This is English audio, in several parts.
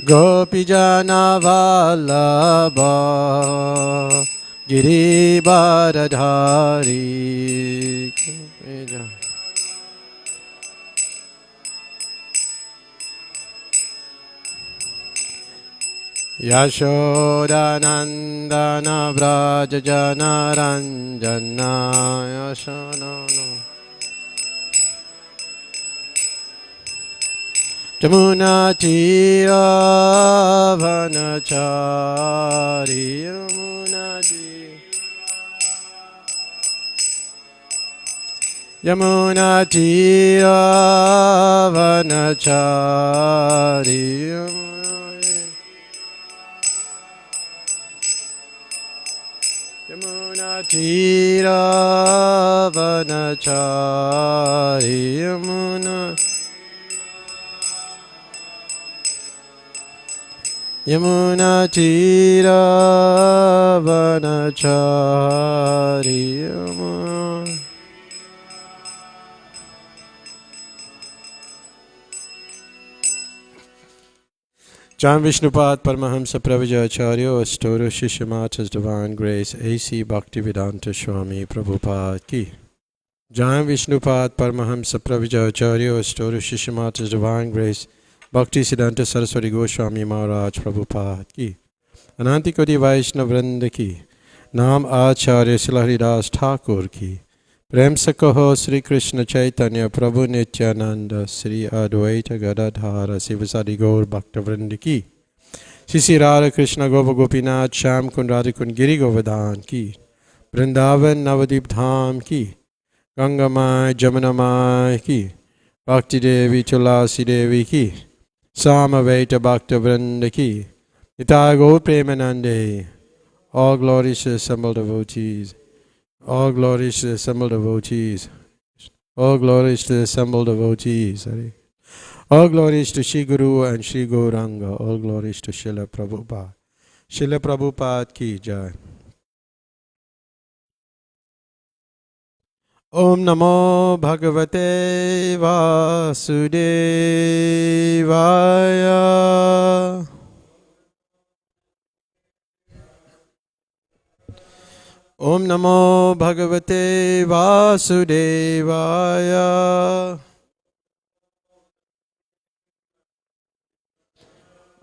Gopijana Vallabha Girivaradhari. Yashodanandana Vrajajana Ranjana Yashodana Jamuna Tira Vanachari Yamuna Tira Vanachari Yamuna Tira Vanachari Yamuna Tira Vanachari Yamuna John Vishnupad Paramahamsa Pravijacharya Astoro Shishyamat His Divine Grace A.C. Bhaktivedanta Swami Prabhupada Ki John Vishnupad Paramahamsa Pravijacharya Astoro Shishyamat His Divine Grace Bhakti Siddhanta Saraswati Goswami Maharaj Prabhupada Ki Ananti Koti Vaishnav Vrinda Ki Naam Acharya Srila Haridas Thakur Ki Prem Sakaho Sri Krishna Chaitanya Prabhu Nityananda Sri Advaita Gadadhara Sivasadi Gaur Bhakta Vrinda Ki Sisi Radha Krishna Gova Gopinath Sham Kund Radhikund Giri Govardhan Ki Vrindavan Navadip Dham Ki Ganga Mai Jamuna Mai Ki Bhakti Devi Tulasi Devi Ki Samaveta Bhakta Vrinda Ki Nitai Gaur Premanande. All glories to the assembled devotees. All glories to the assembled devotees. All glories to the assembled devotees. All glories to Shri Guru and Shri Gauranga. All glories to Srila Prabhupada. Srila Prabhupada ki jai. Om Namo Bhagavate Vasudevaya. Om Namo Bhagavate Vasudevaya.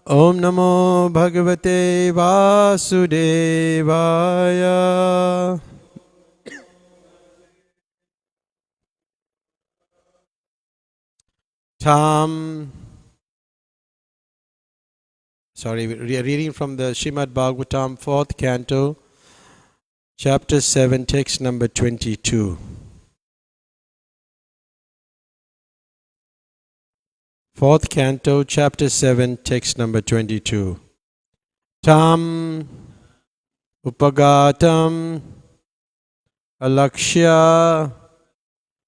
Om Namo Bhagavate Vasudevaya. Reading from the Srimad Bhagavatam, 4th canto, Chapter 7, text number 22. 4th canto, Chapter 7, text number 22. Tam upagatam alakshya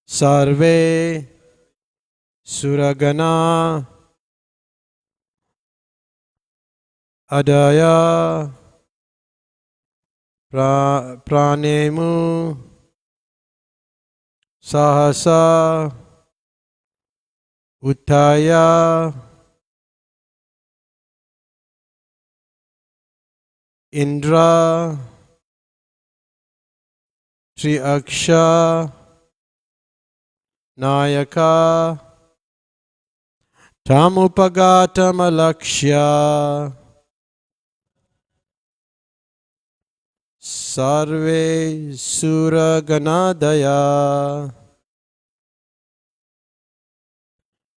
sarve suragana adaya pranemu sahasa uttaya indra triaksha nayaka tamupagatam alakshya sarve suraganadaya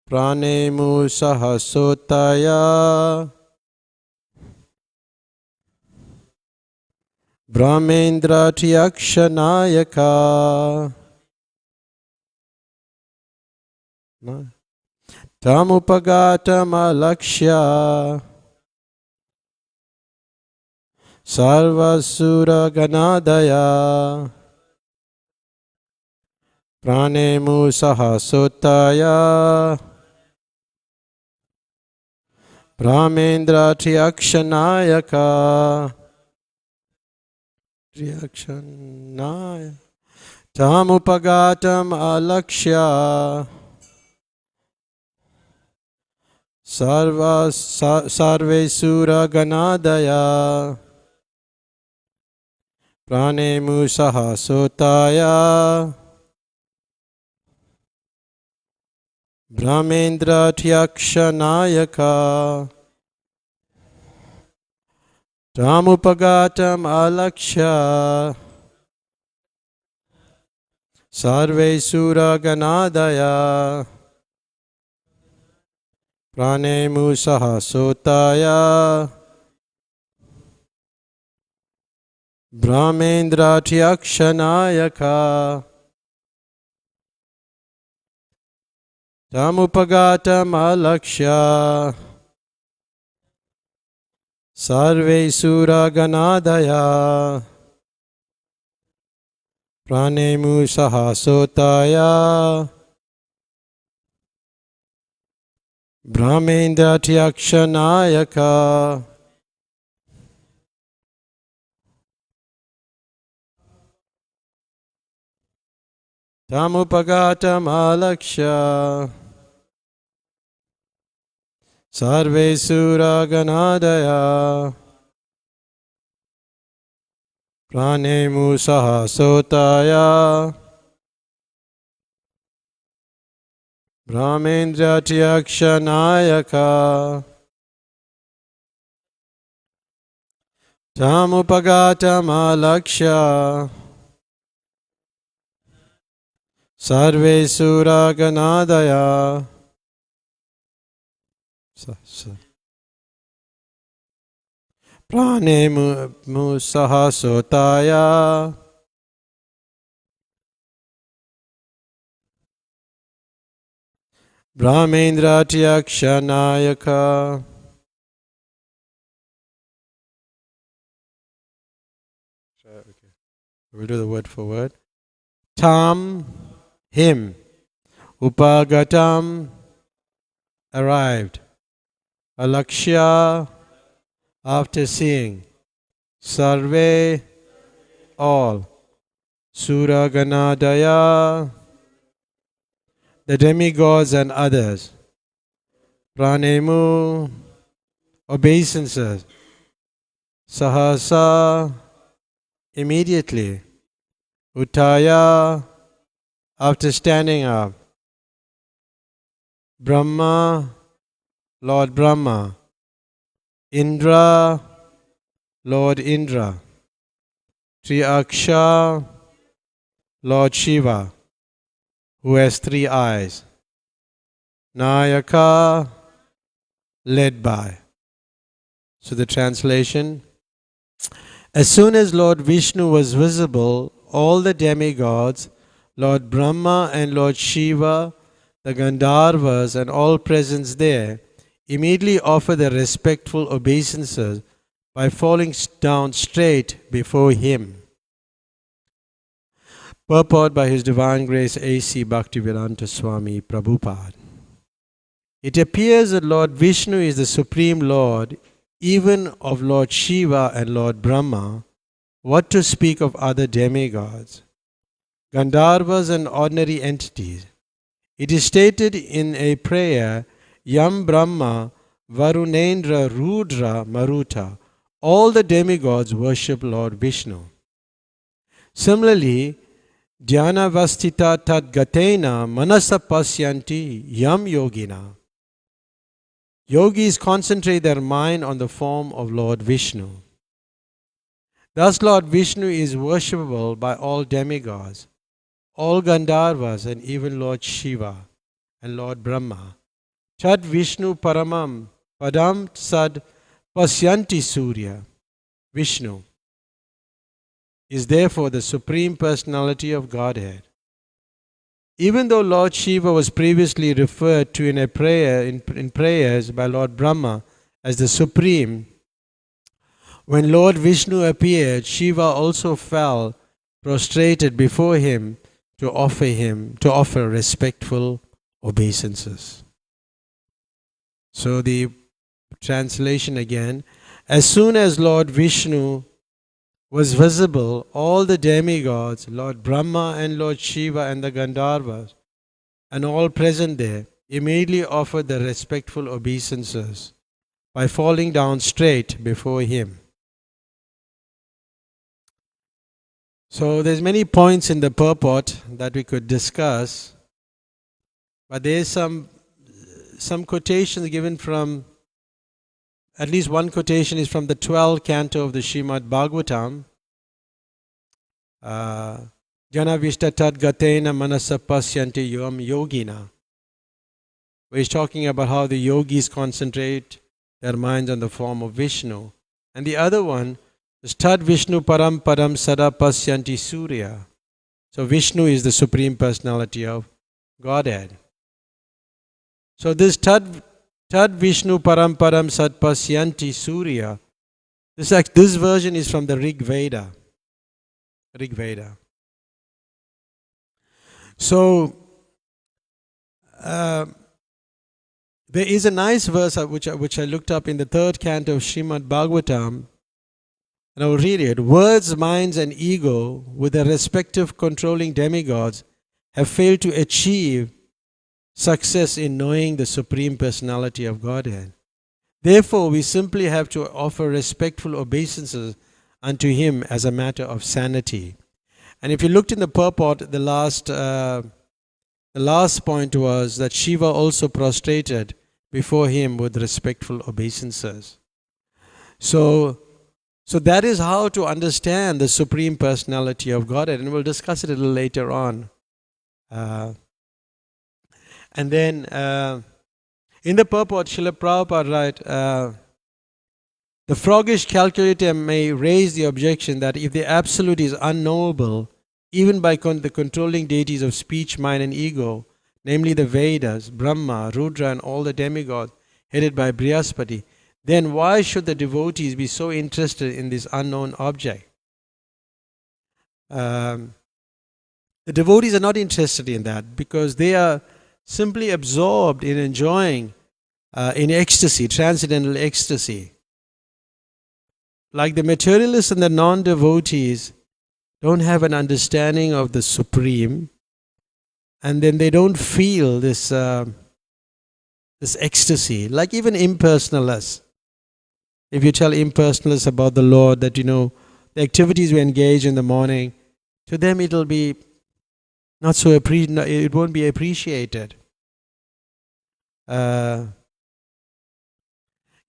pranemu sahasotaya brahmendra triakshanayaka tamupagatam alakshya sarvasura ganadaya pranemu sahasotaya brahmendra triakshanayaka tamupagatam alakshya Sarve Sura Ganadaya Prane Musaha Sotaya Brahmendra Tyakshanayaka Tamupagatam Alaksha Sarve Sura Ganadaya Prane Musaha Sotaya Brahmendra Tyakshanayaka Tamupagatam Alaksha Sarve Sura Ganadaya Prane Musaha Sotaya Brahmendra Tyakshanayaka Tamupagatam Alaksha Sarve Sura Ganadaya Prane Musaha Sotaya Brahmendra Tyakshanayaka Tamupagatam Alaksha Sarve Sura Ganadaya Prane Musaha Sotaya Brahmendra Tyakshanayaka. Okay. We'll do the word for word. Tam, him. Upagatam, arrived. Alakshya, after seeing. Sarve, all. Sura Ganadaya, the demigods and others. Pranemu, obeisances. Sahasa, immediately. Uttaya, after standing up. Brahma, Lord Brahma. Indra, Lord Indra. Triaksha, Lord Shiva, who has 3 eyes. Nayaka, led by. So the translation: as soon as Lord Vishnu was visible, all the demigods, Lord Brahma and Lord Shiva, the Gandharvas and all present there, immediately offer their respectful obeisances by falling down straight before him. Purport by His Divine Grace A.C. Bhaktivedanta Swami Prabhupada. It appears that Lord Vishnu is the Supreme Lord, even of Lord Shiva and Lord Brahma. What to speak of other demigods, Gandharvas and ordinary entities? It is stated in a prayer, Yam Brahma, Varunendra, Rudra, Maruta. All the demigods worship Lord Vishnu. Similarly, Dhyana Vastita Tadgatena Manasa Pasyanti Yam Yogina. Yogis concentrate their mind on the form of Lord Vishnu. Thus Lord Vishnu is worshipable by all demigods, all Gandharvas and even Lord Shiva and Lord Brahma. Tad Vishnu Paramam Padam Sad Pasyanti Surya. Vishnu is therefore the Supreme Personality of Godhead. Even though Lord Shiva was previously referred to in a prayer in prayers by Lord Brahma as the Supreme, when Lord Vishnu appeared, Shiva also fell prostrated before him to offer respectful obeisances. So the translation again: as soon as Lord Vishnu was visible, all the demigods, Lord Brahma and Lord Shiva and the Gandharvas, and all present there, immediately offered the respectful obeisances by falling down straight before him. So there's many points in the purport that we could discuss, but there's some quotations given from, at least one quotation is from the 12th canto of the Srimad Bhagavatam. Jana Vishta Tad Gatena Manasa Pasyanti Yom Yogina, where he's talking about how the yogis concentrate their minds on the form of Vishnu. And the other one is Tad Vishnu Param Param Sada Pasyanti Surya. So Vishnu is the Supreme Personality of Godhead. So this Tad Vishnu Param Param Sad Pasyanti Surya, this version is from the Rig Veda. Rig Veda. So there is a nice verse which I looked up in the 3rd canto of Srimad Bhagavatam, and I will read it. Words, minds and ego with their respective controlling demigods have failed to achieve success in knowing the Supreme Personality of Godhead. Therefore, we simply have to offer respectful obeisances unto him as a matter of sanity. And if you looked in the purport, the last point was that Shiva also prostrated before him with respectful obeisances. So that is how to understand the Supreme Personality of Godhead, and we'll discuss it a little later on. And then in the purport, Srila Prabhupada writes, the froggish calculator may raise the objection that if the Absolute is unknowable, even by the controlling deities of speech, mind and ego, namely the Vedas, Brahma, Rudra and all the demigods headed by Brihaspati, then why should the devotees be so interested in this unknown object? The devotees are not interested in that because they are simply absorbed in enjoying in ecstasy, transcendental ecstasy. Like the materialists and the non-devotees don't have an understanding of the Supreme, and then they don't feel this ecstasy. Like even impersonalists. If you tell impersonalists about the Lord that, the activities we engage in the morning, to them it'll be not so it won't be appreciated. The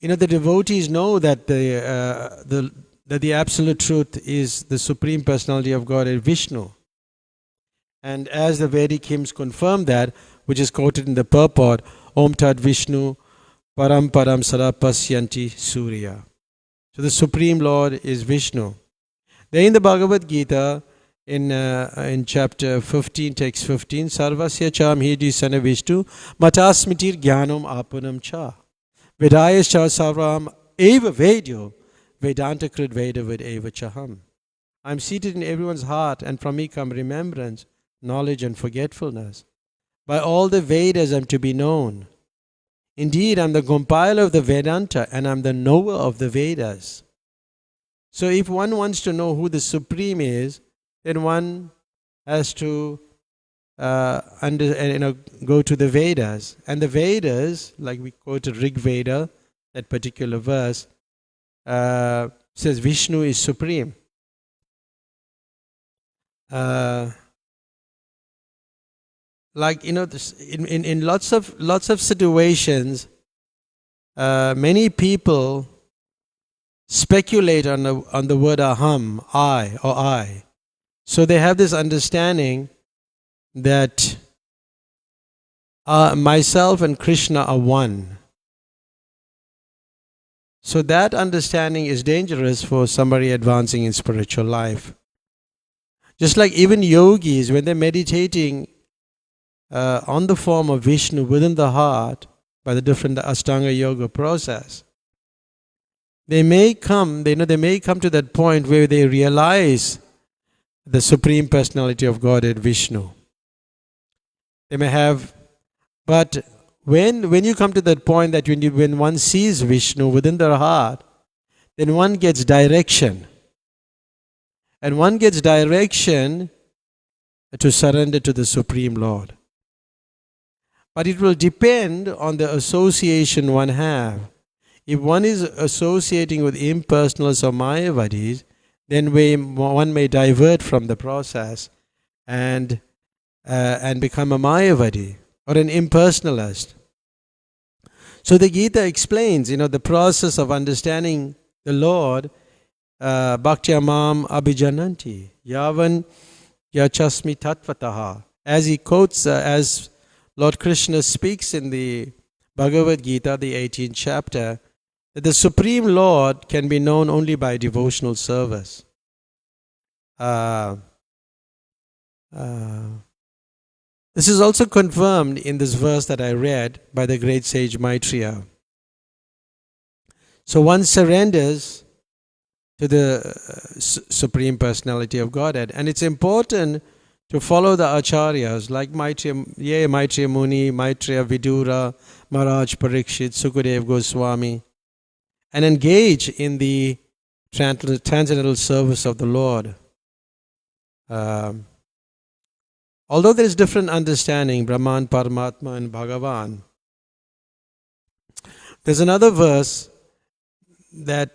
devotees know that the absolute truth is the Supreme Personality of God, Vishnu. And as the Vedic hymns confirm that, which is quoted in the purport, Om Tad Vishnu Param Param Sada Pasyanti Surya. So the Supreme Lord is Vishnu. Then in the Bhagavad Gita, in chapter 15, text 15, Sarvasya Cham Hidi Sana Vishnu Matasmitir Jnanam Apunam Cha Vedayas Cha Sarvam Eva Vedyo Vedanta Krit Veda Ved Eva Chaham. I am seated in everyone's heart, and from me come remembrance, knowledge and forgetfulness. By all the Vedas I am to be known. Indeed, I am the compiler of the Vedanta, and I am the knower of the Vedas. So if one wants to know who the Supreme is, then one has to go to the Vedas. And the Vedas, like we quoted Rig Veda, that particular verse, says Vishnu is supreme. In lots of situations, many people speculate on the word aham, I or I. So they have this understanding that myself and Krishna are one. So that understanding is dangerous for somebody advancing in spiritual life. Just like even yogis, when they're meditating on the form of Vishnu within the heart by the different Ashtanga Yoga process, they may come to that point where they realize the Supreme Personality of Godhead, Vishnu. They may have, but when you come to that point that when one sees Vishnu within their heart, then one gets direction. And one gets direction to surrender to the Supreme Lord. But it will depend on the association one have. If one is associating with impersonalists or Mayavadis, then one may divert from the process and become a Mayavadi or an impersonalist. So the Gita explains, the process of understanding the Lord, Bhaktya Mam Abhijananti, Yavan Yachasmi Tatvataha. As he quotes, as Lord Krishna speaks in the Bhagavad Gita, the 18th chapter, that the Supreme Lord can be known only by devotional service. This is also confirmed in this verse that I read by the great sage Maitreya. So one surrenders to the Supreme Personality of Godhead. And it's important to follow the acharyas like Maitreya Muni, Maitreya Vidura, Maharaj Parikshit, Sukadev Goswami, and engage in the transcendental service of the Lord. Although there is different understanding, Brahman, Paramatma and Bhagavan, there's another verse that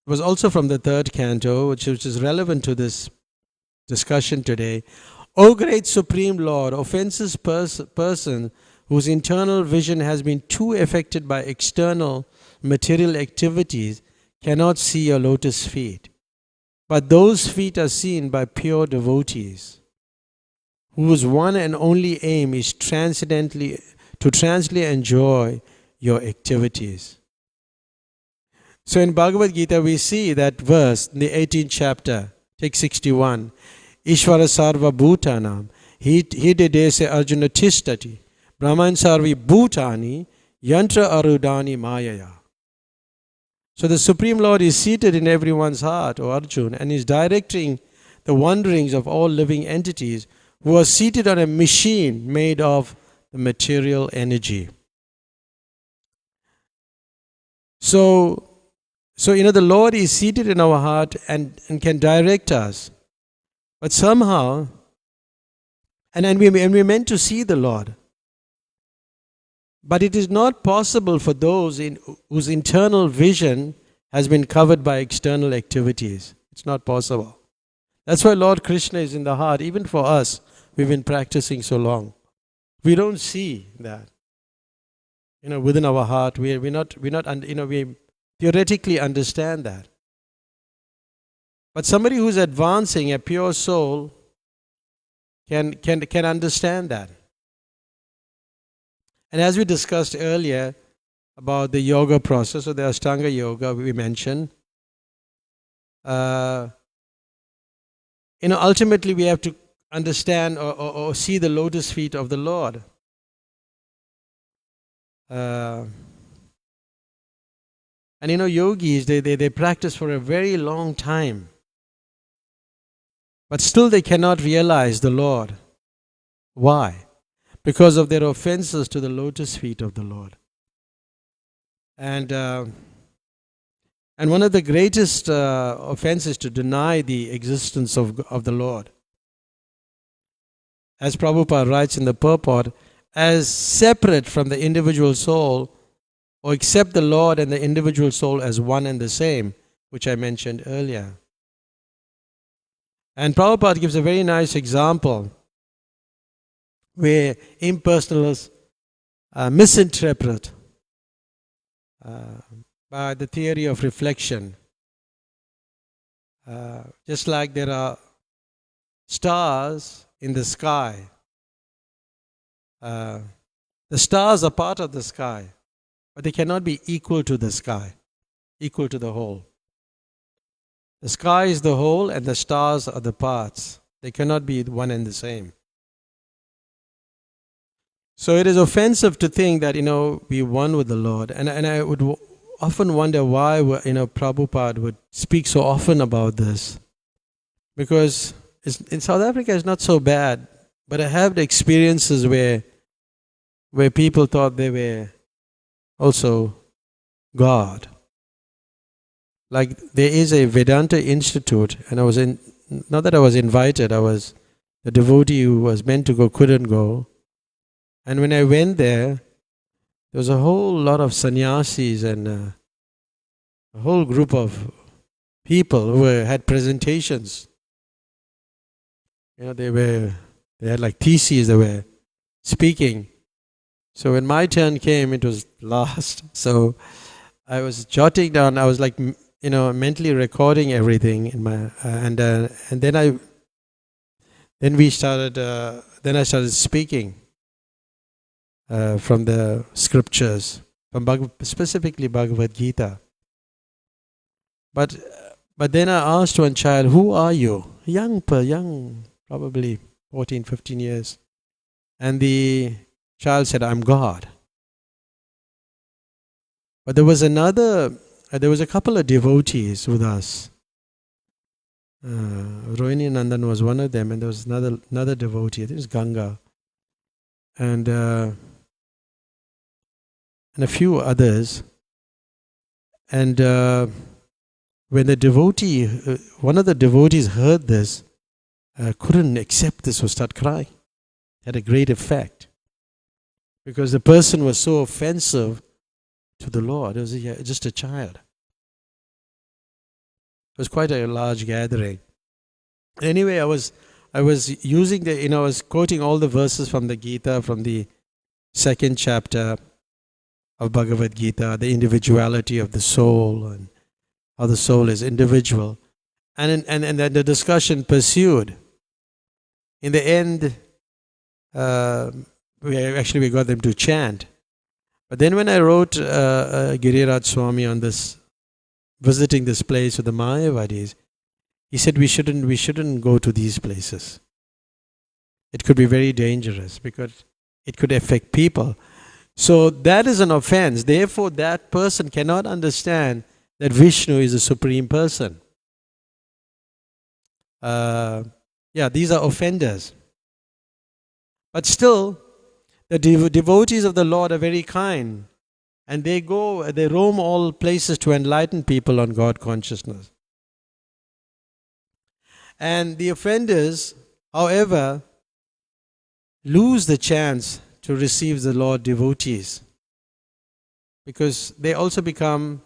was also from the 3rd canto, which is relevant to this discussion today. O great Supreme Lord, offenseless person whose internal vision has been too affected by external material activities cannot see your lotus feet. But those feet are seen by pure devotees, whose one and only aim is to transcendently enjoy your activities. So in Bhagavad Gita we see that verse in the 18th chapter, text 61, Ishvara sarva bhutanam hidedese arjuna tishtati brahman sarvi bhutani yantra arudani mayaya. So the Supreme Lord is seated in everyone's heart, O Arjuna, and is directing the wanderings of all living entities who are seated on a machine made of the material energy. So the Lord is seated in our heart and can direct us. But somehow, and we're meant to see the Lord. But it is not possible for those whose internal vision has been covered by external activities. It's not possible. That's why Lord Krishna is in the heart. Even for us, we've been practicing so long. We don't see that. Within our heart, we theoretically understand that. But somebody who's advancing, a pure soul, can understand that. And as we discussed earlier about the yoga process, or the Ashtanga yoga we mentioned, ultimately we have to understand or see the lotus feet of the Lord. And yogis, they practice for a very long time. But still they cannot realize the Lord. Why? Because of their offenses to the lotus feet of the Lord. And one of the greatest offenses to deny the existence of the Lord. As Prabhupada writes in the purport, as separate from the individual soul, or accept the Lord and the individual soul as one and the same, which I mentioned earlier. And Prabhupada gives a very nice example where impersonalists misinterpret by the theory of reflection. Just like there are stars in the sky. The stars are part of the sky, but they cannot be equal to the sky, equal to the whole. The sky is the whole and the stars are the parts. They cannot be one and the same. So it is offensive to think that, we one with the Lord. And I would often wonder why, Prabhupada would speak so often about this. Because in South Africa it's not so bad. But I have the experiences where people thought they were also God. Like there is a Vedanta Institute, and not that I was invited, I was the devotee who was meant to go, couldn't go. And when I went there was a whole lot of sannyasis and a whole group of people who had presentations. They had like theses, they were speaking. So when my turn came, it was last. So I was jotting down, I was like, mentally recording everything in my, and then I started speaking from the scriptures, specifically Bhagavad Gita. But then I asked one child, "Who are you?" Young, probably 14, 15 years. And the child said, "I'm God." But there was a couple of devotees with us. Rohini Nandan was one of them, and there was another devotee, I think it was Ganga. And a few others. And when the devotee, one of the devotees heard this, couldn't accept this, or start crying. It had a great effect. Because the person was so offensive to the Lord. It was just a child. It was quite a large gathering. Anyway, I was using I was quoting all the verses from the Gita, from the second chapter of Bhagavad Gita, the individuality of the soul and how the soul is individual. And then the discussion pursued. In the end, we got them to chant. But then when I wrote Giriraj Swami on this, visiting this place with the Mayavadis, he said we shouldn't go to these places. It could be very dangerous because it could affect people. So that is an offense. Therefore, that person cannot understand that Vishnu is a supreme person. These are offenders. But still, the devotees of the Lord are very kind. And they roam all places to enlighten people on God consciousness. And the offenders, however, lose the chance to receive the Lord devotees. Because they also become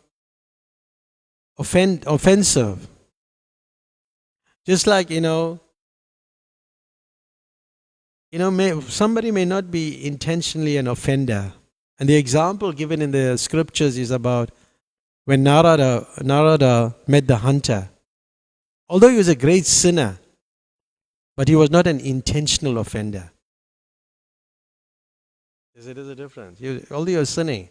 offensive. Just like, somebody may not be intentionally an offender. And the example given in the scriptures is about when Narada met the hunter. Although he was a great sinner, but he was not an intentional offender. There is a difference. Although he was sinning.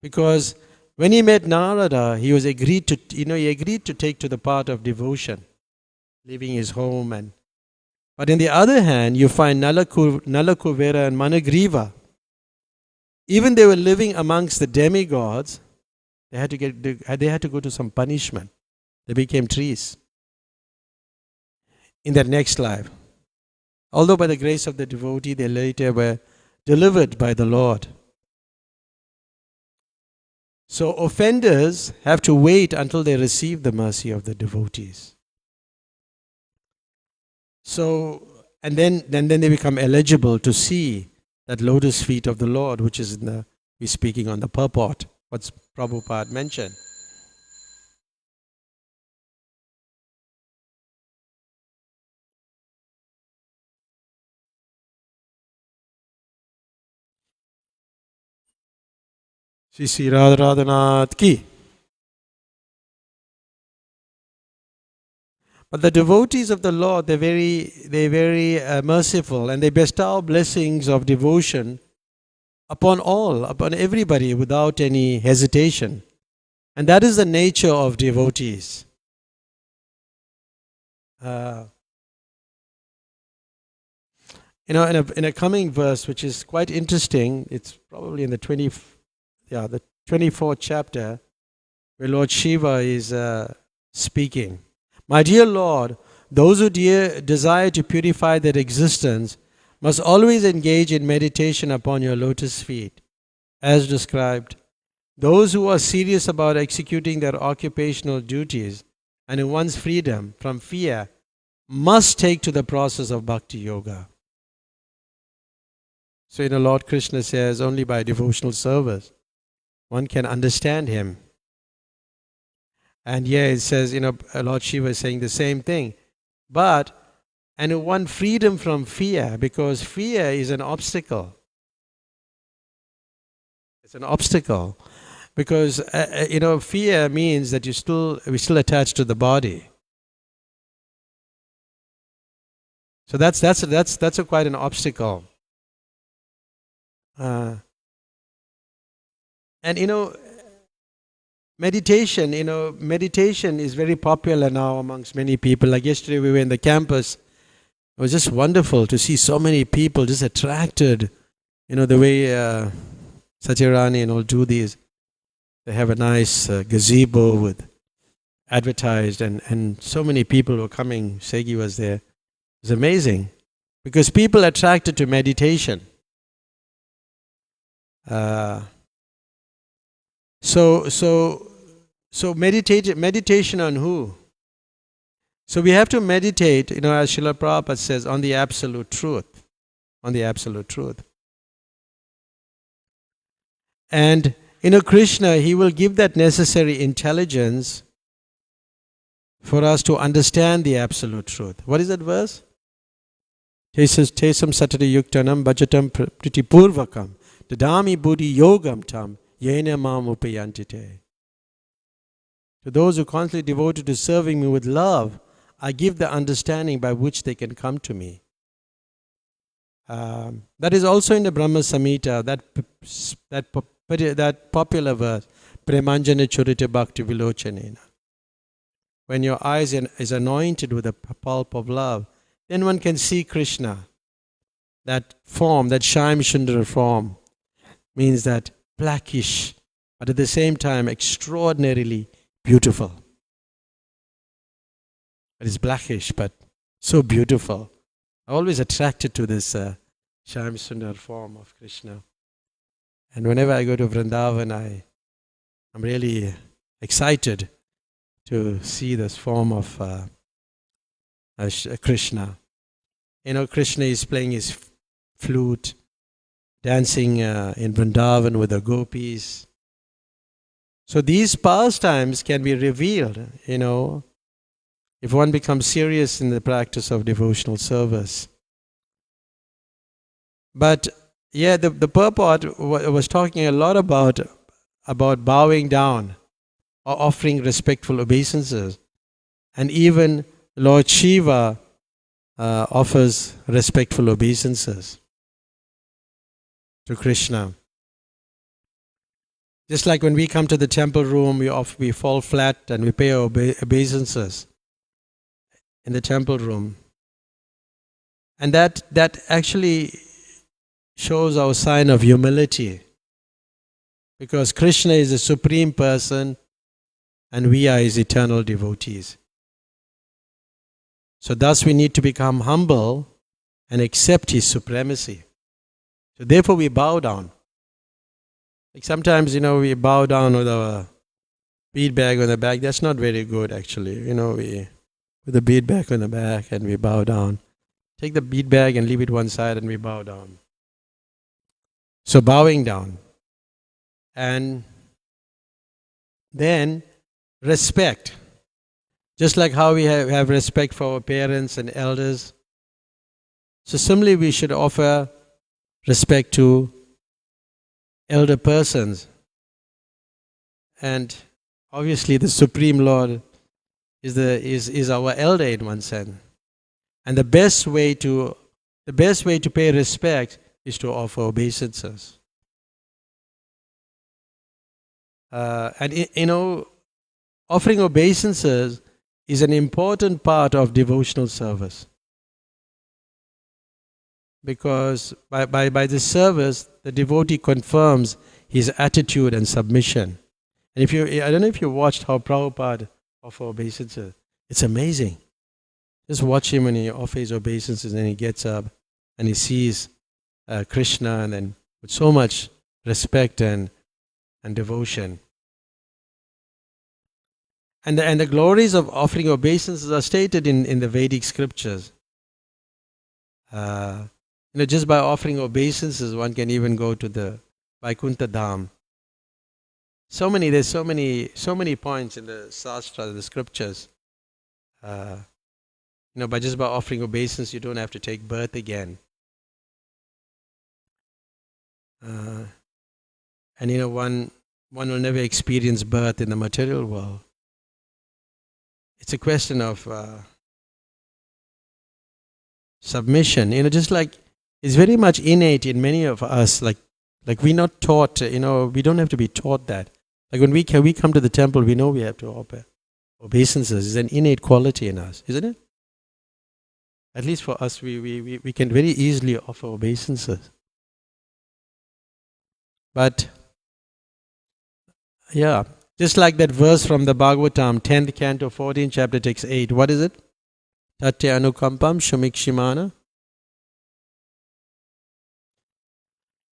Because when he met Narada, he agreed to take to the path of devotion, leaving his home. But on the other hand, you find Nalakuvera and Managriva. Even they were living amongst the demigods, they had to go to some punishment. They became trees in their next life. Although by the grace of the devotee, they later were delivered by the Lord. So offenders have to wait until they receive the mercy of the devotees. So, and then they become eligible to see that lotus feet of the Lord, which is we're speaking on the purport, what Prabhupada mentioned. Sri Raghunath ki. But the devotees of the Lord, they're very merciful, and they bestow blessings of devotion upon everybody without any hesitation. And that is the nature of devotees. In a coming verse, which is quite interesting, it's probably in the 24th chapter, where Lord Shiva is speaking. My dear Lord, those who desire to purify their existence must always engage in meditation upon your lotus feet, as described. Those who are serious about executing their occupational duties and who wants freedom from fear must take to the process of bhakti yoga. So, Lord Krishna says only by devotional service one can understand him. And it says, Lord Shiva is saying the same thing. And one freedom from fear, because fear is an obstacle. It's an obstacle. Because, fear means that we're still attached to the body. So that's quite an obstacle. And meditation is very popular now amongst many people. Like yesterday we were in the campus. It was just wonderful to see so many people just attracted. The way Satyarani and all do these. They have a nice gazebo with advertised, and so many people were coming. Segi was there. It was amazing because people are attracted to meditation. So meditation on who? So we have to meditate, as Srila Prabhupada says, on the absolute truth. On the absolute truth. And Krishna, he will give that necessary intelligence for us to understand the absolute truth. What is that verse? Tesam satati yuktanam bhajatam pritipurvakam dadami buddhi yogam tam yena mam upayantite. To those who constantly devoted to serving me with love, I give the understanding by which they can come to me. That is also in the Brahma Samhita, that popular verse, Premanjana Churita Bhakti Vilochanena. When your eyes is anointed with the pulp of love, then one can see Krishna. That form, that Shyam Sundara form, means that blackish, but at the same time extraordinarily beautiful. It is blackish, but so beautiful. I'm always attracted to this Shyam Sundar form of Krishna. And whenever I go to Vrindavan, I'm really excited to see this form of Krishna. Krishna is playing his flute, dancing in Vrindavan with the gopis. So these pastimes can be revealed, if one becomes serious in the practice of devotional service. But the purport was talking a lot about bowing down or offering respectful obeisances. And even Lord Shiva offers respectful obeisances to Krishna. Just like when we come to the temple room, we fall flat and we pay our obeisances in the temple room. And that actually shows our sign of humility. Because Krishna is the Supreme Person and we are His eternal devotees. So thus we need to become humble and accept His supremacy. So therefore we bow down. Like sometimes, we bow down with our bead bag on the back. That's not very good actually. We put the bead bag on the back and we bow down. Take the bead bag and leave it one side and we bow down. So bowing down. And then respect. Just like how we have respect for our parents and elders. So similarly we should offer respect to elder persons. And obviously the Supreme Lord is our elder in one sense. And the best way to pay respect is to offer obeisances. Offering obeisances is an important part of devotional service. Because by this service, the devotee confirms his attitude and submission. And I don't know if you watched how Prabhupada offers obeisances. It's amazing. Just watch him when he offers obeisances and he gets up and he sees Krishna and then with so much respect and devotion. And the glories of offering obeisances are stated in the Vedic scriptures. Just by offering obeisances, one can even go to the Vaikuntha Dham. There's so many points in the Shastra, the scriptures. By offering obeisance, you don't have to take birth again. And one will never experience birth in the material world. It's a question of submission. Just like it's very much innate in many of us. Like we're not taught. We don't have to be taught that. Like when we come to the temple, we know we have to offer obeisances. It's an innate quality in us, isn't it? At least for us, we can very easily offer obeisances. But yeah, just like that verse from the Bhagavatam, 10th canto, 14th chapter, text 8. What is it? Tatya anukampam shumikshimana.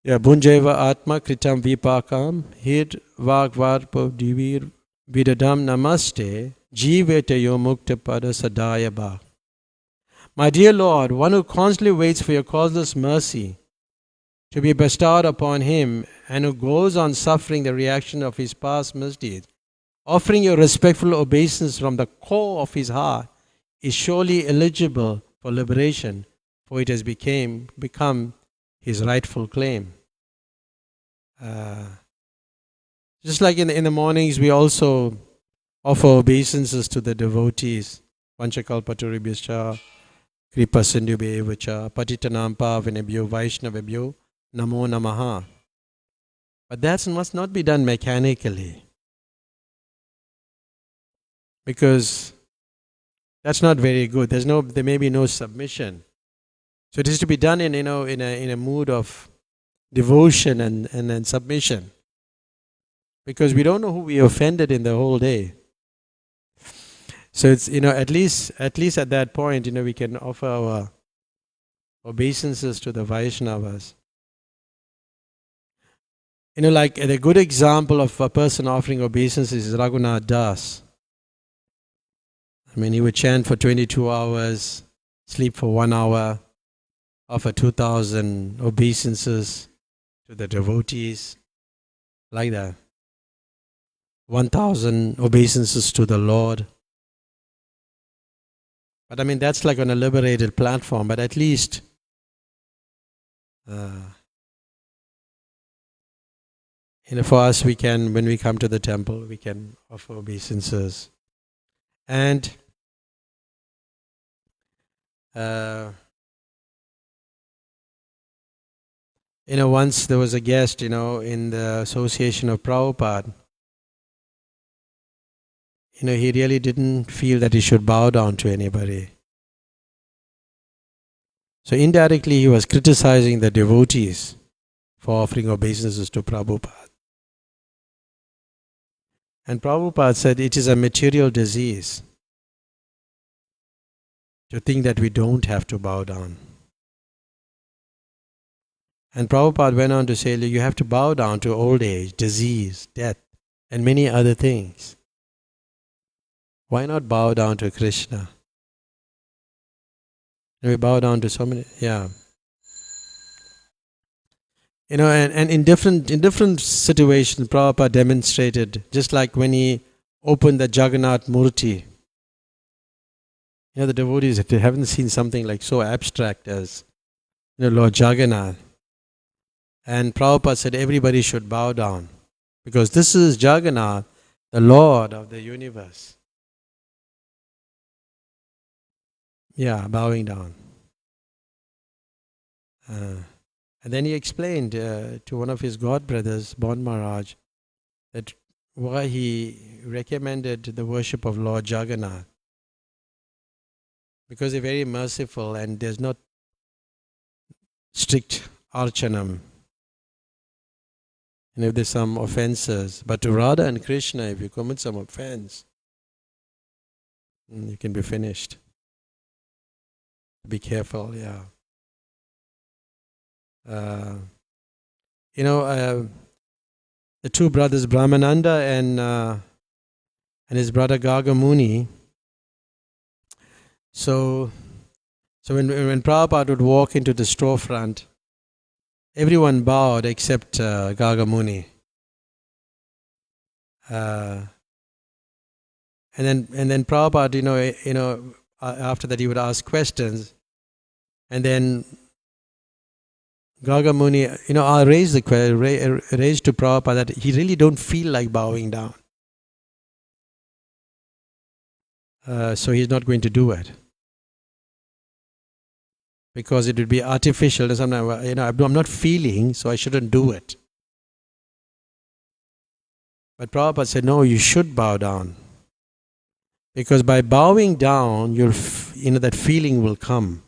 Yeah, Bunjeva Atma Kritam Vipakam Hid Vagvarpo Divir Vidadam Namaste Jivetayo Mukta Pada Sadayaba. My dear Lord, one who constantly waits for your causeless mercy to be bestowed upon him and who goes on suffering the reaction of his past misdeeds, offering your respectful obeisance from the core of his heart is surely eligible for liberation, for it has become his rightful claim. Just like in the mornings, we also offer obeisances to the devotees. Panchakalpataribhyascha, Kripasindhubhyevacha, Patitanam Pavanebhyo, Vaishnavebhyo, Namo Namaha. But that must not be done mechanically, because that's not very good. There may be no submission. So it is to be done in a mood of devotion and submission, because we don't know who we offended in the whole day. So it's at least at that point we can offer our obeisances to the Vaishnavas. Like a good example of a person offering obeisances is Raghunath Das. He would chant for 22 hours, sleep for 1 hour, offer 2,000 obeisances to the devotees, like that. 1,000 obeisances to the Lord. But that's like on a liberated platform, but at least for us, we can, when we come to the temple, we can offer obeisances. And once there was a guest, in the association of Prabhupada. He really didn't feel that he should bow down to anybody. So indirectly, he was criticizing the devotees for offering obeisances to Prabhupada. And Prabhupada said it is a material disease to think that we don't have to bow down. And Prabhupada went on to say, you have to bow down to old age, disease, death, and many other things. Why not bow down to Krishna? We bow down to so many, yeah. And in different situations, Prabhupada demonstrated, just like when he opened the Jagannath Murti. The devotees haven't seen something like so abstract as Lord Jagannath. And Prabhupada said everybody should bow down, because this is Jagannath, the Lord of the universe. Yeah, bowing down. And then he explained to one of his godbrothers, Bon Maharaj, that why he recommended the worship of Lord Jagannath. Because they're very merciful and there's not strict archanam. And if there's some offenses, but to Radha and Krishna, if you commit some offense, you can be finished. Be careful, yeah. The two brothers Brahmananda and his brother Gagamuni. So So when Prabhupada would walk into the storefront, everyone bowed except Gagamuni. And then Prabhupada, after that he would ask questions, and then Gagamuni, I raised to Prabhupada that he really don't feel like bowing down, so he's not going to do it because it would be artificial. Sometimes, I'm not feeling, so I shouldn't do it. But Prabhupada said, no, you should bow down. Because by bowing down, that feeling will come.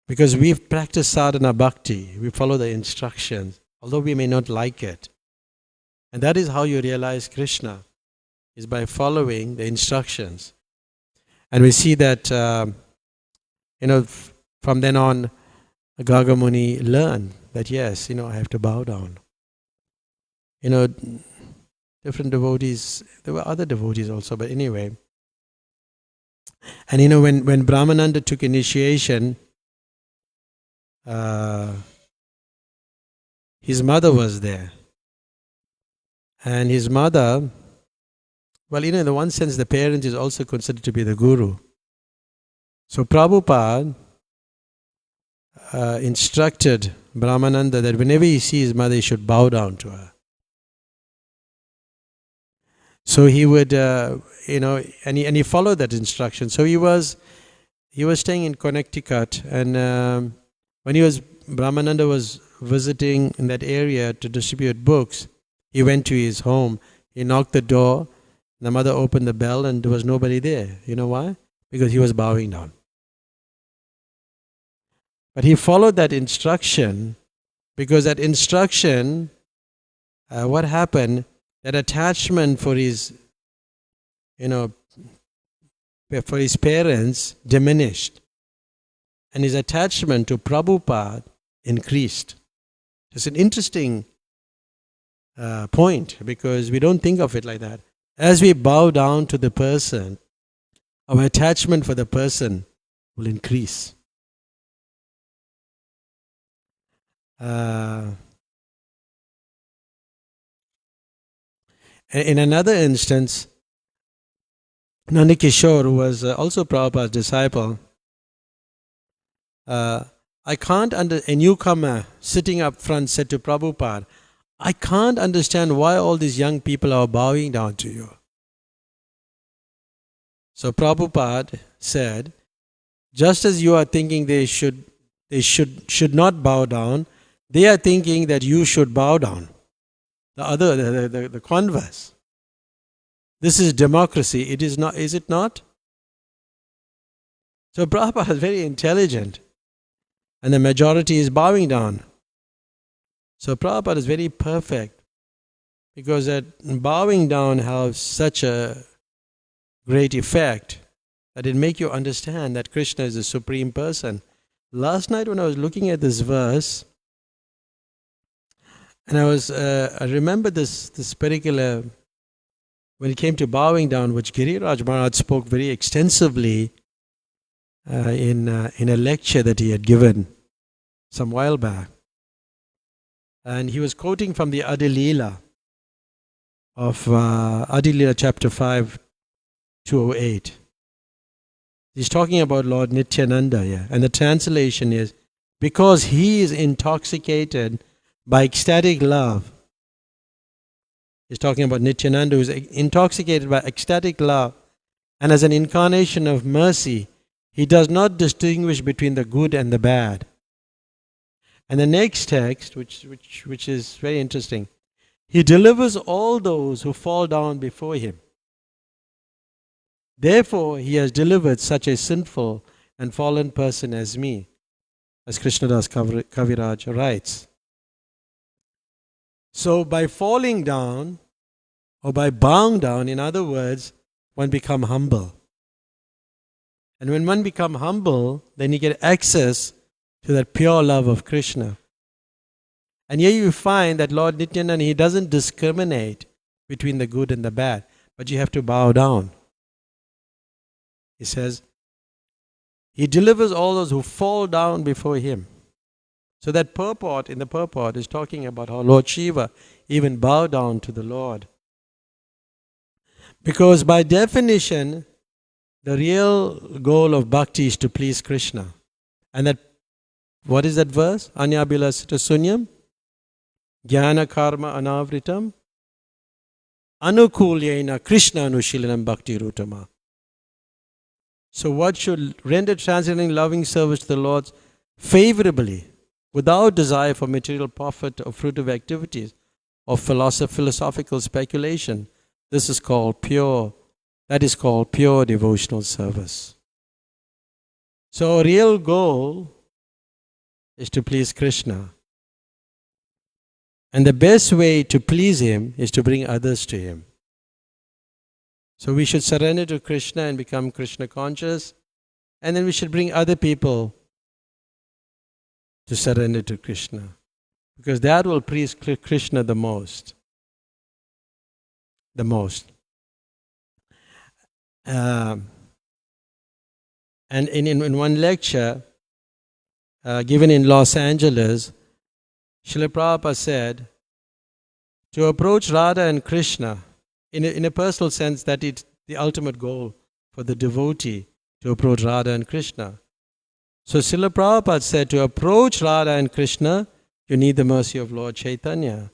Because we've practiced sadhana bhakti, we follow the instructions, although we may not like it. And that is how you realize Krishna, is by following the instructions. And we see that, from then on, Gagamuni learned that yes, I have to bow down. Different devotees, there were other devotees also, but anyway. And when Brahmananda took initiation, his mother was there. And his mother, well, in the one sense, the parent is also considered to be the guru. So Prabhupada instructed Brahmananda that whenever he sees his mother, he should bow down to her. So he would, and he followed that instruction. So he was staying in Connecticut, and when Brahmananda was visiting in that area to distribute books, he went to his home. He knocked the door. The mother opened the bell, and there was nobody there. You know why? Because he was bowing down. But he followed that instruction, because that instruction, what happened? That attachment for his, for his parents diminished, and his attachment to Prabhupada increased. It's an interesting point, because we don't think of it like that. As we bow down to the person, our attachment for the person will increase. In another instance, Nandakishore, who was also Prabhupada's disciple, a newcomer sitting up front said to Prabhupada, I can't understand why all these young people are bowing down to you. So Prabhupada said, just as you are thinking they should not bow down, they are thinking that you should bow down. The converse. This is democracy. It is not. Is it not? So Prabhupada is very intelligent, and the majority is bowing down. So Prabhupada is very perfect, because that bowing down has such a great effect that it makes you understand that Krishna is the Supreme Person. Last night when I was looking at this verse, and I remember this particular, when it came to bowing down, which Giriraj Maharaj spoke very extensively in a lecture that he had given some while back. And he was quoting from the Adilila of Adilila chapter 5, 208. He's talking about Lord Nityananda here. And the translation is, because he is intoxicated by ecstatic love. He's talking about Nityananda, who is intoxicated by ecstatic love, and as an incarnation of mercy, he does not distinguish between the good and the bad. And the next text, which is very interesting, he delivers all those who fall down before him. Therefore, he has delivered such a sinful and fallen person as me, as Krishnadas Kaviraj writes. So by falling down, or by bowing down, in other words, one becomes humble. And when one becomes humble, then you get access to that pure love of Krishna. And here you find that Lord Nityananda, he doesn't discriminate between the good and the bad, but you have to bow down. He says, He delivers all those who fall down before Him. So that purport, in the purport, is talking about how Lord Shiva even bowed down to the Lord. Because by definition, the real goal of bhakti is to please Krishna. And that, what is that verse? Anyabhilasita sunyam, jnana karma anavritam, anukulyena Krishna anushilanam bhakti rutama. So what should render transcending loving service to the Lord favorably, without desire for material profit or fruitive activities or philosophical speculation? This is called pure, that is called pure devotional service. So our real goal is to please Krishna. And the best way to please Him is to bring others to Him. So we should surrender to Krishna and become Krishna conscious, and then we should bring other people to surrender to Krishna, because that will please Krishna the most. The most. And in one lecture given in Los Angeles, Srila Prabhupada said, to approach Radha and Krishna, in a personal sense, that it's the ultimate goal for the devotee, to approach Radha and Krishna. So Srila Prabhupada said, to approach Radha and Krishna, you need the mercy of Lord Chaitanya.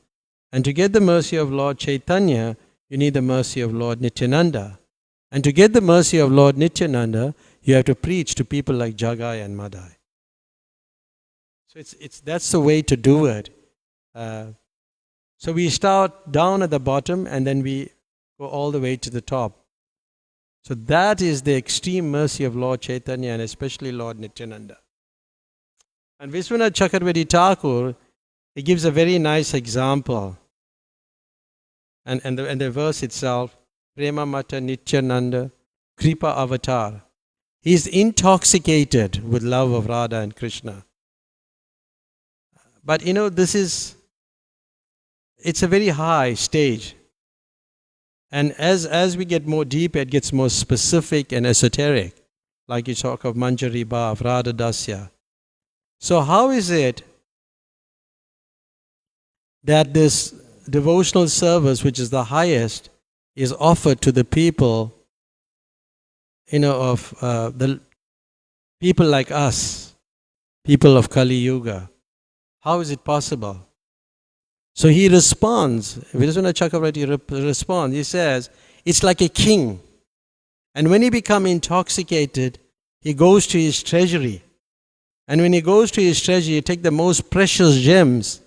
And to get the mercy of Lord Chaitanya, you need the mercy of Lord Nityananda. And to get the mercy of Lord Nityananda, you have to preach to people like Jagai and Madai. So that's the way to do it. So we start down at the bottom and then we go all the way to the top. So that is the extreme mercy of Lord Chaitanya and especially Lord Nityananda. And Vishwanath Chakravarti Thakur, he gives a very nice example. And the verse itself, Prema Mata Nityananda Kripa Avatar. He is intoxicated with love of Radha and Krishna. But it's a very high stage. And as we get more deep, it gets more specific and esoteric. Like you talk of Manjari Bhav, Radha Dasya. So how is it that this devotional service, which is the highest, is offered to the people, of the people like us, people of Kali Yuga? How is it possible? So he responds, Vishwanath Chakravarti responds, he says, it's like a king. And when he becomes intoxicated, he goes to his treasury. And when he goes to his treasury, he takes the most precious gems.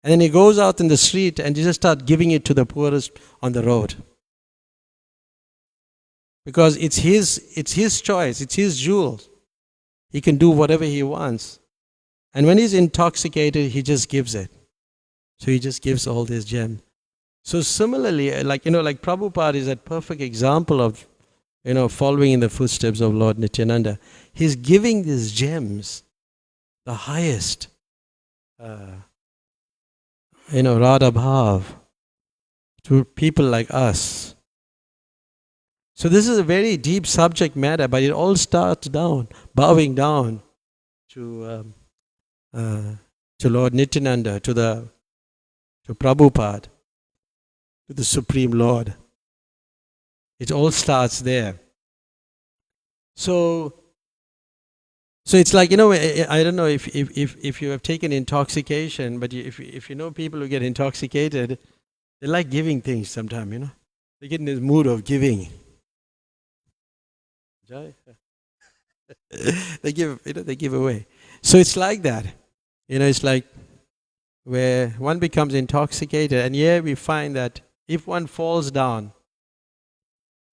And then he goes out in the street and he just starts giving it to the poorest on the road. Because it's his choice, it's his jewels. He can do whatever he wants. And when he's intoxicated, he just gives it. So he just gives all these gems. So similarly, like Prabhupada is a perfect example of, following in the footsteps of Lord Nityananda. He's giving these gems, the highest, Radha Bhav, to people like us. So this is a very deep subject matter, but it all starts down, bowing down to Lord Nityananda, to Prabhupada, to the Supreme Lord. It all starts there. So it's like, I don't know if you have taken intoxication, but if you know people who get intoxicated, they like giving things sometimes, They get in this mood of giving. They give away. So it's like that. It's like where one becomes intoxicated, and here we find that if one falls down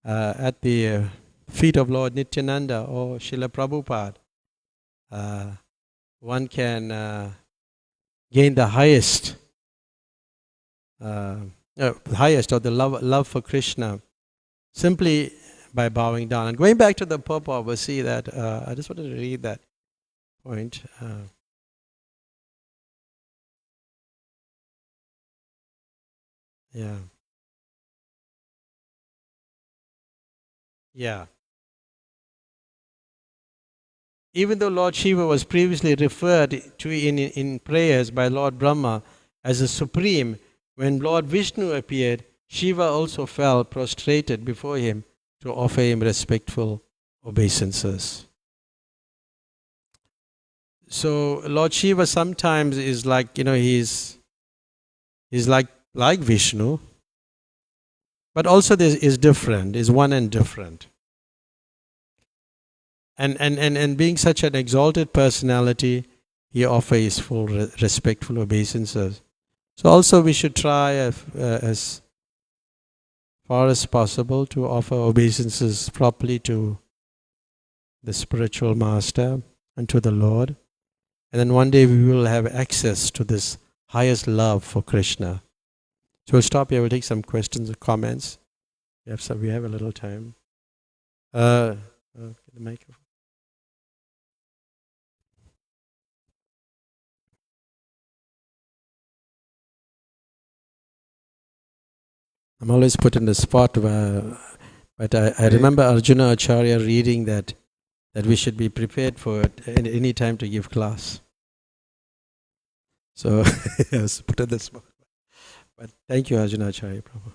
at the feet of Lord Nityananda or Srila Prabhupada, one can gain the highest or the love for Krishna simply by bowing down. And going back to the purport, we'll see that I just wanted to read that point. Yeah. Even though Lord Shiva was previously referred to in prayers by Lord Brahma as the supreme, when Lord Vishnu appeared, Shiva also fell prostrated before him to offer him respectful obeisances. So Lord Shiva sometimes is like, he's like Vishnu, but also there is different, is one and different. And being such an exalted personality, he offers his full respectful obeisances. So also we should try as far as possible to offer obeisances properly to the spiritual master and to the Lord. And then one day we will have access to this highest love for Krishna. So we'll stop here, we'll take some questions or comments. We have a little time. Get the microphone. I'm always put in the spot, but I remember Arjuna Acharya reading that we should be prepared for it any time to give class. So I was put in the spot. But thank you, Arjuna Acharya Prabhu.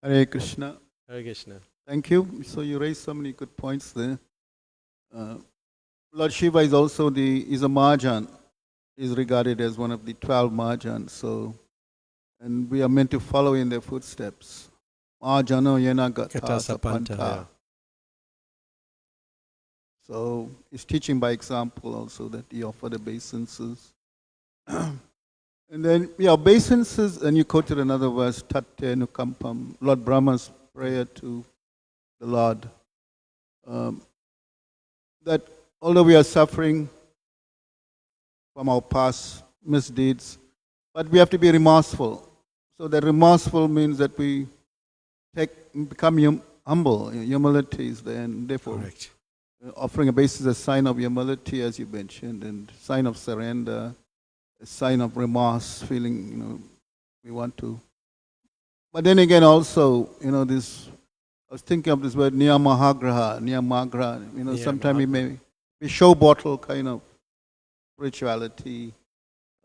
Hare Krishna. Hare Krishna. Thank you. So you raised so many good points there. Lord Shiva is also is a Mahajan. Is regarded as one of the 12 Mahajans. So, and we are meant to follow in their footsteps. Mahajano yena gata sapanta. So he's teaching by example also that he offered obeisances. And then, obeisances, and you quoted another verse, Tatte Nukampam, Lord Brahma's prayer to the Lord. That although we are suffering from our past misdeeds, but we have to be remorseful. So that remorseful means that we become humble. Humility is there, and therefore Correct. Offering obeisance is a sign of humility, as you mentioned, and sign of surrender, a sign of remorse, feeling, we want to. But then again also, this, I was thinking of this word, niyamagraha. Sometimes we may be show bottle kind of spirituality.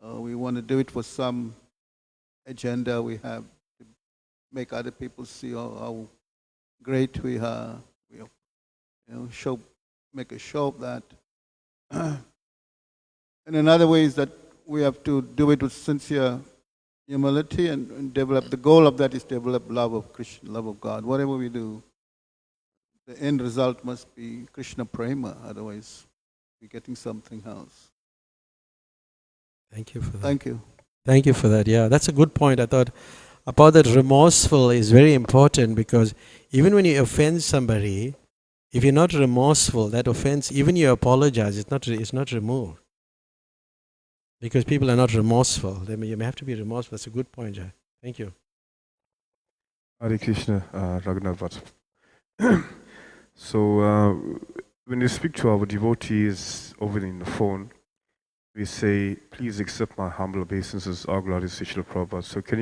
We want to do it for some agenda we have to make other people see how great we are. Make a show of that. And another way is that we have to do it with sincere humility and develop. The goal of that is develop love of Krishna, love of God. Whatever we do, the end result must be Krishna prema. Otherwise, we're getting something else. Thank you for that. Thank you. Thank you for that. Yeah, that's a good point. I thought about that remorseful is very important, because even when you offend somebody, if you're not remorseful, that offense, even you apologize, it's not removed. Because people are not remorseful. You may have to be remorseful. That's a good point, Jai. Thank you. Hare Krishna, Raghunath. Bhatta. So when you speak to our devotees over in the phone, we say, please accept my humble obeisances, our glorious Srila Prabhupada. So can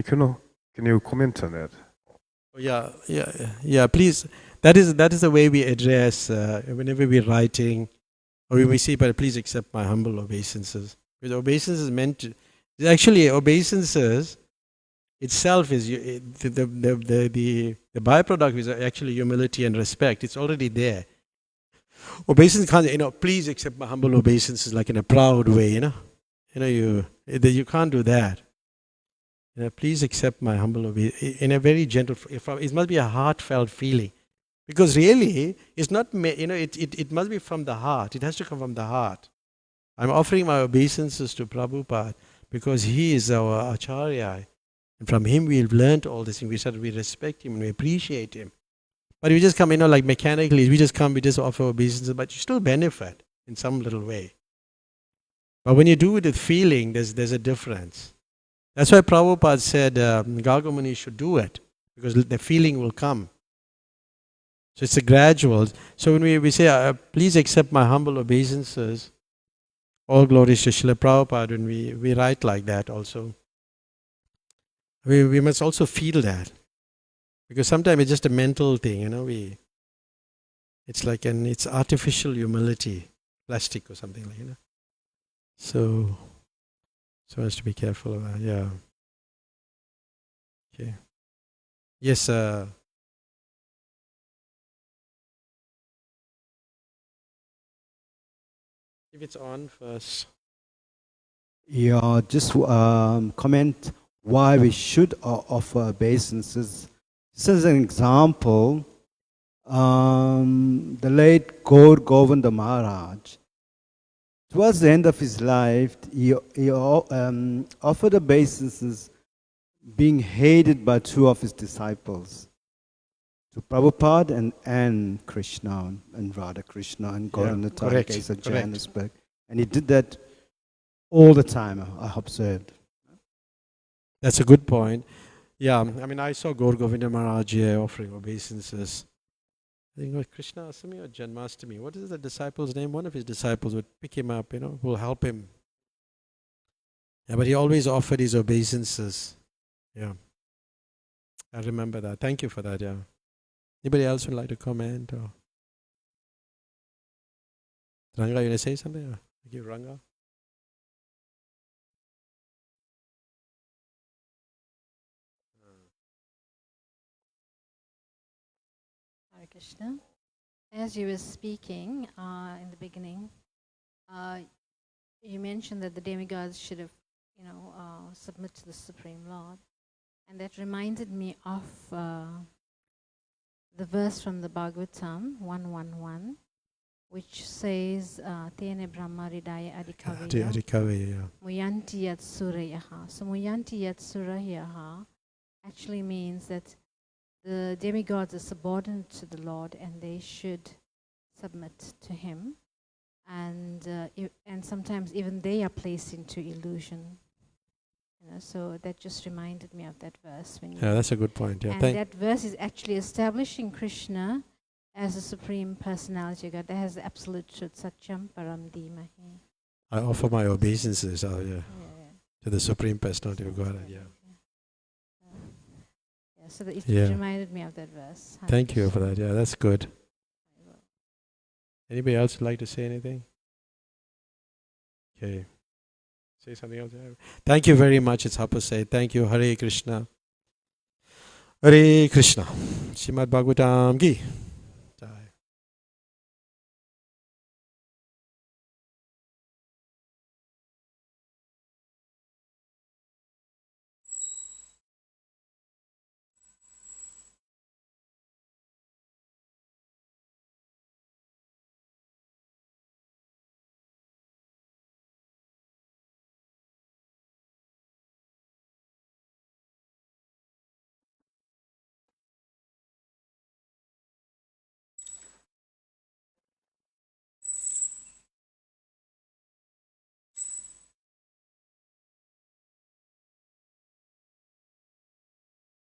you comment on that? Yeah. Please, that is the way we address whenever we're writing, or when we say, but please accept my humble obeisances. Because obeisance is meant to. Actually, obeisances itself is the byproduct is actually humility and respect. It's already there. Obeisance can't, please accept my humble obeisances like in a proud way, you can't do that. Please accept my humble obeisance in a very gentle. It must be a heartfelt feeling, because really it's not. It must be from the heart. It has to come from the heart. I'm offering my obeisances to Prabhupada because he is our Acharya, and from him we've learned all this, and we respect him and we appreciate him. But we just come, like mechanically, we just offer obeisances, but you still benefit in some little way. But when you do it with feeling, there's a difference. That's why Prabhupada said Gargamuni should do it, because the feeling will come. So it's a gradual. So when we say, please accept my humble obeisances, all glories to Srila Prabhupada, when we write like that also, we must also feel that. Because sometimes it's just a mental thing, it's like it's artificial humility. plastic or something like, So has to be careful of that. Yeah. Okay. Yes. If it's on first. Yeah, just comment why we should offer obeisances. Just as an example, the late Gaur Govinda Maharaj, towards the end of his life, he offered obeisances being hated by two of his disciples, to Prabhupada and Krishna and Radha Krishna and Gauranath in correct, case of correct. Johannesburg. And he did that all the time, I observed. That's a good point. Yeah, I mean, I saw Gaur Govinda Maharaj here offering obeisances. I think it was Krishna Astami or Janmashtami. What is the disciple's name? One of his disciples would pick him up, will help him. Yeah, but he always offered his obeisances. Yeah, I remember that. Thank you for that. Yeah. Anybody else would like to comment? Or Ranga, you want to say something? Thank you, Ranga. Hare Krishna. As you were speaking in the beginning, you mentioned that the demigods should have, submit to the Supreme Lord. And that reminded me of the verse from the Bhagavatam 111, which says, Tene Brahma Ridaya Adhikaveya Muyanti Yat Surayaha. So Muyanti Yat Surayaha actually means that the demigods are subordinate to the Lord and they should submit to Him. And sometimes even they are placed into illusion. So that just reminded me of that verse. That's a good point. Yeah, and that verse is actually establishing Krishna as the Supreme Personality of God. That has the absolute truth. Satyam Param Dhimahi. I offer my obeisances to the Supreme Personality of God. Yeah. So it reminded me of that verse. Thank you for that. Yeah, that's good. Anybody else would like to say anything? Okay. Say something else. Thank you very much. It's Hapa say. Thank you. Hare Krishna. Hare Krishna. Srimad Bhagavatam ki.